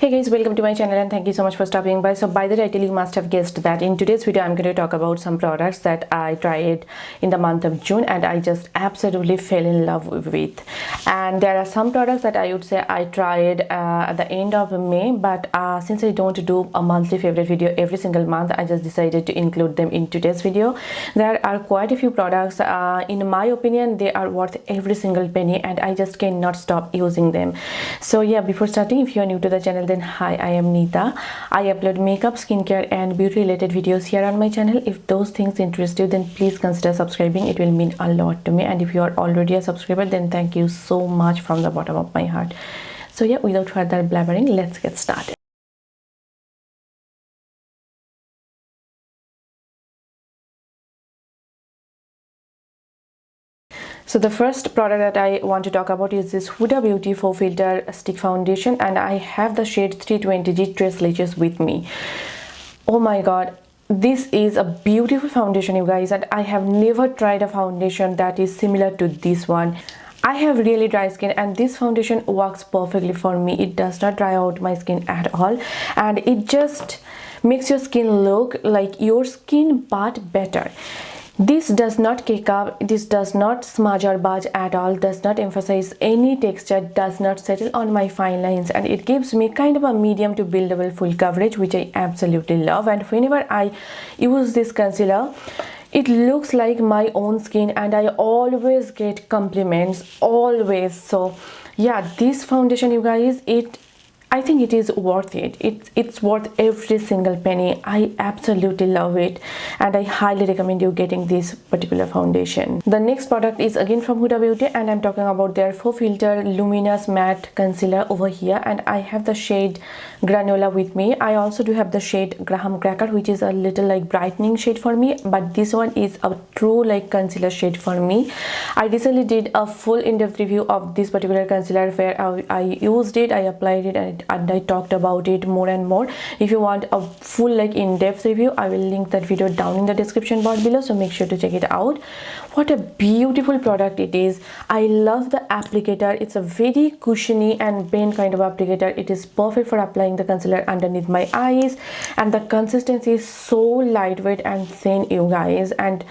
Hey guys, welcome to my channel and thank you so much for stopping by. So by the title you must have guessed that in today's video I'm going to talk about some products that I tried in the month of June and I just absolutely fell in love with. And there are some products that I would say I tried at the end of May, but since I don't do a monthly favorite video every single month, I just decided to include them in today's video. There are quite a few products, in my opinion they are worth every single penny and I just cannot stop using them. So yeah, before starting, if you are new to the channel, then hi, I am Neeta. I upload makeup, skincare and beauty related videos here on my channel. If those things interest you, then please consider subscribing. It will mean a lot to me, and if you are already a subscriber, then thank you so much from the bottom of my heart. So yeah, without further blabbering, let's get started. So the first product that I want to talk about is this Huda Beauty FauxFilter Stick Foundation, and I have the shade 320G Trace Leches with me. Oh my god, this is a beautiful foundation, you guys, and I have never tried a foundation that is similar to this one. I have really dry skin and this foundation works perfectly for me. It does not dry out my skin at all, and it just makes your skin look like your skin but better. This does not cake up, this does not smudge or budge at all, does not emphasize any texture, does not settle on my fine lines, and it gives me kind of a medium to buildable full coverage, which I absolutely love. And whenever I use this concealer, it looks like my own skin and I always get compliments, always. So yeah, this foundation, you guys, I think it is worth it. It's worth every single penny. I absolutely love it and I highly recommend you getting this particular foundation. The next product is again from Huda Beauty and I'm talking about their FauxFilter Luminous Matte Concealer over here, and I have the shade Granola with me. I also do have the shade Graham Cracker, which is a little like brightening shade for me, but this one is a true like concealer shade for me. I recently did a full in-depth review of this particular concealer where I used it, I applied it, and I talked about it more and more. If you want a full like in-depth review, I will link that video down in the description box below, so make sure to check it out. What a beautiful product it is. I love the applicator. It's a very cushiony and bend kind of applicator. It is perfect for applying the concealer underneath my eyes, and the consistency is so lightweight and thin, you guys, and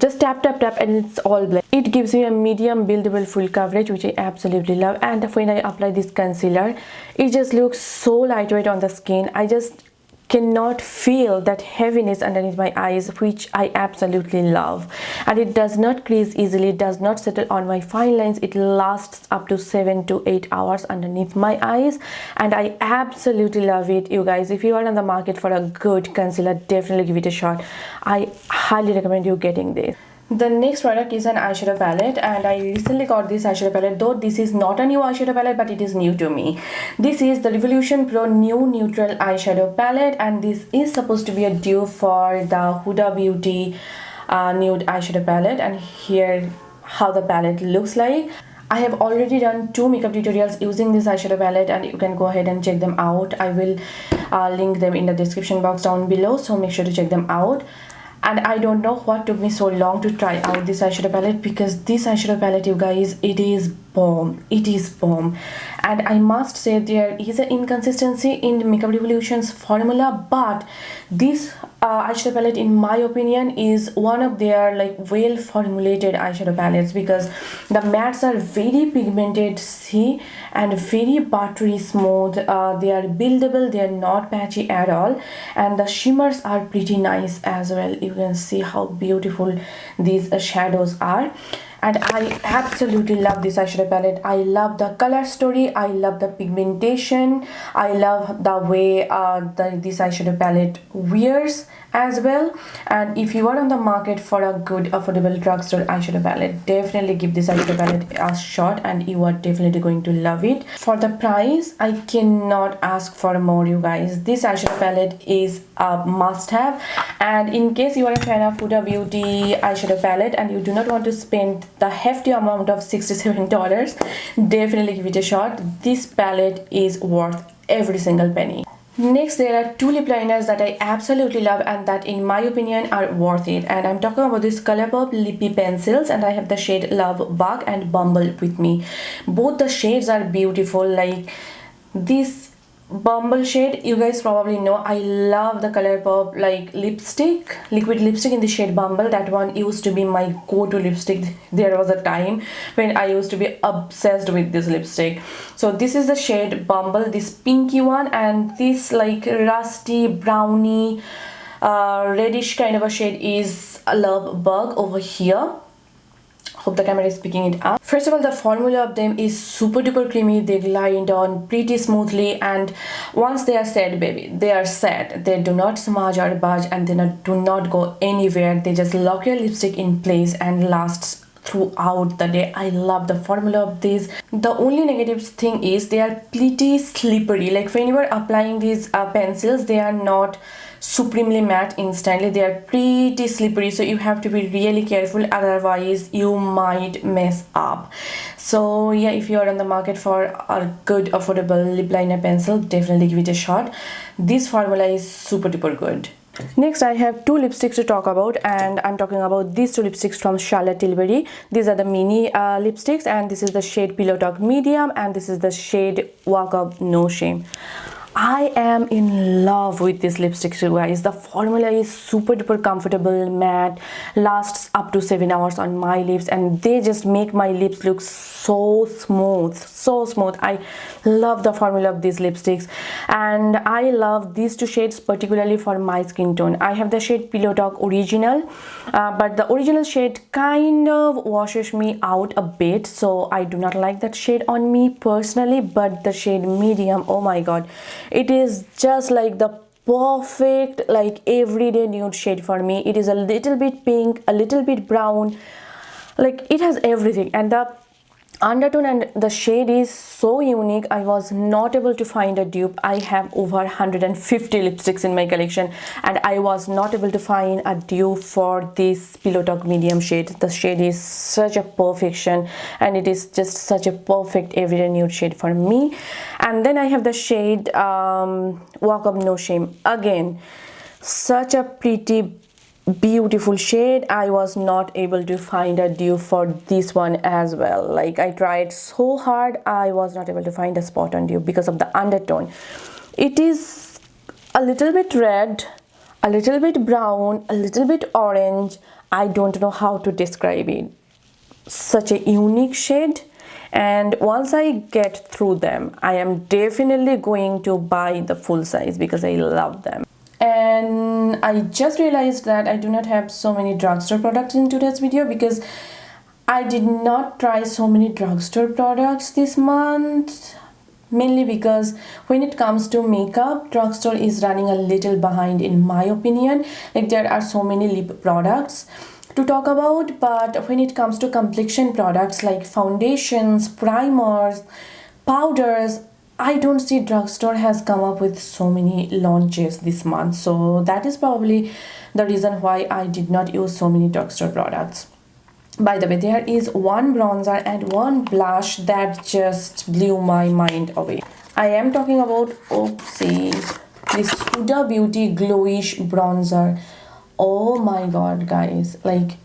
just tap and it's all blend. It gives me a medium buildable full coverage, which I absolutely love. And when I apply this concealer, it just looks so lightweight on the skin. I just cannot feel that heaviness underneath my eyes, which I absolutely love. And it does not crease easily, it does not settle on my fine lines. It lasts up to 7 to 8 hours underneath my eyes, and I absolutely love it, you guys. If you are on the market for a good concealer, definitely give it a shot. I highly recommend you getting this. The next product is an eyeshadow palette, and I recently got this eyeshadow palette, though this is not a new eyeshadow palette, but it is new to me. This is the Revolution Pro New Neutral Eyeshadow Palette, and this is supposed to be a dupe for the Huda Beauty Nude Eyeshadow Palette. And here how the palette looks like. I have already done 2 makeup tutorials using this eyeshadow palette, and you can go ahead and check them out. I will link them in the description box down below, so make sure to check them out. And I don't know what took me so long to try out this eyeshadow palette, because this eyeshadow palette, you guys, it is bomb. It is bomb. And I must say there is an inconsistency in Makeup Revolution's formula, but this eyeshadow palette, in my opinion, is one of their like well formulated eyeshadow palettes, because the mattes are very pigmented, see, and very buttery smooth. They are buildable, they are not patchy at all, and the shimmers are pretty nice as well. You can see how beautiful these shadows are. And I absolutely love this eyeshadow palette. I love the color story, I love the pigmentation, I love the way this eyeshadow palette wears as well. And if you are on the market for a good affordable drugstore eyeshadow palette, definitely give this eyeshadow palette a shot and you are definitely going to love it. For the price, I cannot ask for more, you guys. This eyeshadow palette is a must have, and in case you are a fan of Huda Beauty eyeshadow palette and you do not want to spend the hefty amount of $67, definitely give it a shot. This palette is worth every single penny. Next, there are 2 lip liners that I absolutely love and that in my opinion are worth it, and I'm talking about this ColourPop Lippie pencils, and I have the shade Love Bug and Bumble with me. Both the shades are beautiful. Like, this Bumble shade. You guys probably know I love the ColourPop like lipstick, liquid lipstick in the shade Bumble. That one used to be my go-to lipstick. There was a time when I used to be obsessed with this lipstick. So this is the shade Bumble, this pinky one, and this like rusty brownie reddish kind of a shade is a Love Bug over here. Hope the camera is picking it up. First of all, the formula of them is super duper creamy. They glide on pretty smoothly, and once they are set, baby, they are set. They do not smudge or budge, and they do not go anywhere. They just lock your lipstick in place and lasts throughout the day. I love the formula of these. The only negative thing is they are pretty slippery. Like when you are applying these pencils, they are not supremely matte instantly. They are pretty slippery, so you have to be really careful, otherwise you might mess up. So yeah, if you are on the market for a good affordable lip liner pencil, definitely give it a shot. This formula is super duper good. Next, I have two lipsticks to talk about, and I'm talking about these two lipsticks from Charlotte Tilbury. These are the mini lipsticks, and this is the shade Pillow Talk Medium, and this is the shade Walk Up No Shame. I am in love with this lipstick, you guys. The formula is super duper comfortable, matte, lasts up to 7 hours on my lips, and they just make my lips look so smooth, so smooth. I love the formula of these lipsticks, and I love these two shades particularly for my skin tone. I have the shade Pillow Talk Original, but the original shade kind of washes me out a bit, so I do not like that shade on me personally. But the shade Medium, oh my god, it is just like the perfect like everyday nude shade for me. It is a little bit pink, a little bit brown, like it has everything, and the undertone and the shade is so unique. I was not able to find a dupe. I have over 150 lipsticks in my collection, and I was not able to find a dupe for this Pillow Talk Medium shade. The shade is such a perfection, and it is just such a perfect everyday nude shade for me. And then I have the shade Walk Up No Shame. Again, such a pretty beautiful shade. I was not able to find a dupe for this one as well. Like I tried so hard, I was not able to find a spot on dupe because of the undertone. It is a little bit red, a little bit brown, a little bit orange. I don't know how to describe it. Such a unique shade, and once I get through them, I am definitely going to buy the full size because I love them. And I just realized that I do not have so many drugstore products in today's video because I did not try so many drugstore products this month, mainly because when it comes to makeup, drugstore is running a little behind in my opinion. Like there are so many lip products to talk about, but when it comes to complexion products like foundations, primers, powders, I don't see drugstore has come up with so many launches this month. So that is probably the reason why I did not use so many drugstore products. By the way, there is one bronzer and one blush that just blew my mind away. I am talking about, oopsie, this Huda Beauty GloWish bronzer. Oh my god, guys, like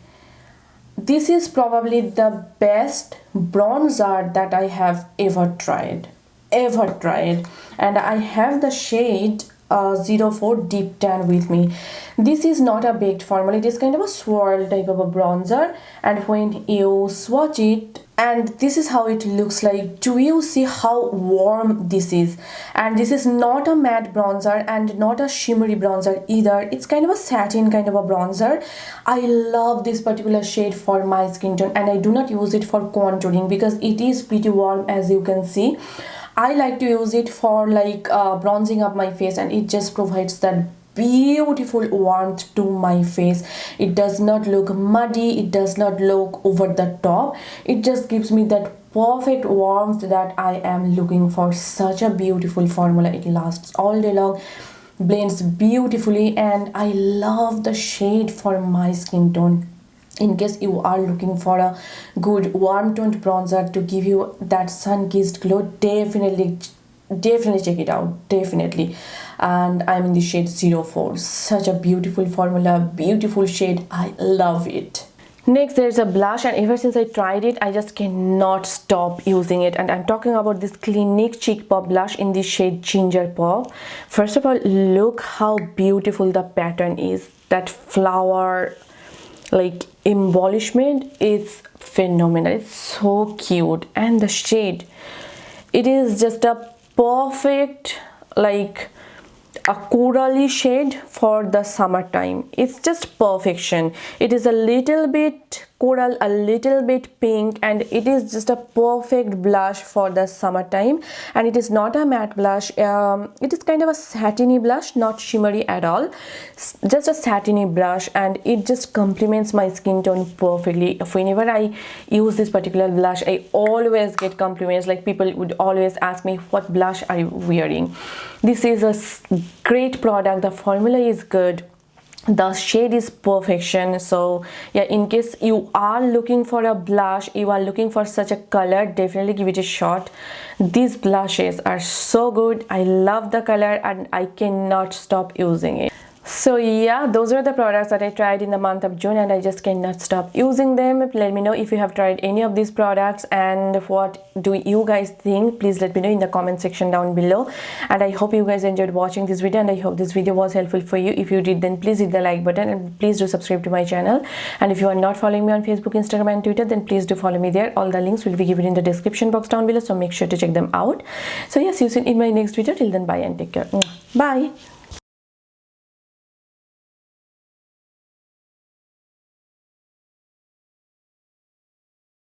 this is probably the best bronzer that I have ever tried, and I have the shade 04 Deep Tan with me. This is not a baked formula, it is kind of a swirl type of a bronzer, and when you swatch it, and this is how it looks like. Do you see how warm this is? And this is not a matte bronzer and not a shimmery bronzer either. It's kind of a satin kind of a bronzer. I love this particular shade for my skin tone, and I do not use it for contouring because it is pretty warm, as you can see. I like to use it for like bronzing up my face, and it just provides that beautiful warmth to my face. It does not look muddy, it does not look over the top. It just gives me that perfect warmth that I am looking for. Such a beautiful formula. It lasts all day long, blends beautifully, and I love the shade for my skin tone. In case you are looking for a good warm toned bronzer to give you that sun-kissed glow, definitely check it out, definitely. And I'm in the shade 04. Such a beautiful formula, beautiful shade. I love it. Next, there's a blush, and ever since I tried it, I just cannot stop using it. And I'm talking about this Clinique Cheek Pop blush in the shade Ginger Pop. First of all, look how beautiful the pattern is. That flower like embellishment is phenomenal. It's so cute, and the shade, it is just a perfect like a corally shade for the summertime. It's just perfection. It is a little bit coral, a little bit pink, and it is just a perfect blush for the summertime. And it is not a matte blush, it is kind of a satiny blush, not shimmery at all, just a satiny blush, and it just complements my skin tone perfectly. Whenever I use this particular blush, I always get compliments, like people would always ask me, what blush are you wearing? This is a great product. The formula is good, the shade is perfection. So yeah, in case you are looking for a blush, you are looking for such a color, definitely give it a shot. These blushes are so good. I love the color and I cannot stop using it. So yeah, those are the products that I tried in the month of June, and I just cannot stop using them. Let me know if you have tried any of these products and what do you guys think. Please let me know in the comment section down below. And I hope you guys enjoyed watching this video, and I hope this video was helpful for you. If you did, then please hit the like button, and please do subscribe to my channel. And if you are not following me on Facebook, Instagram and Twitter, then please do follow me there. All the links will be given in the description box down below, so make sure to check them out. So yeah, see you soon in my next video. Till then, bye and take care. Bye.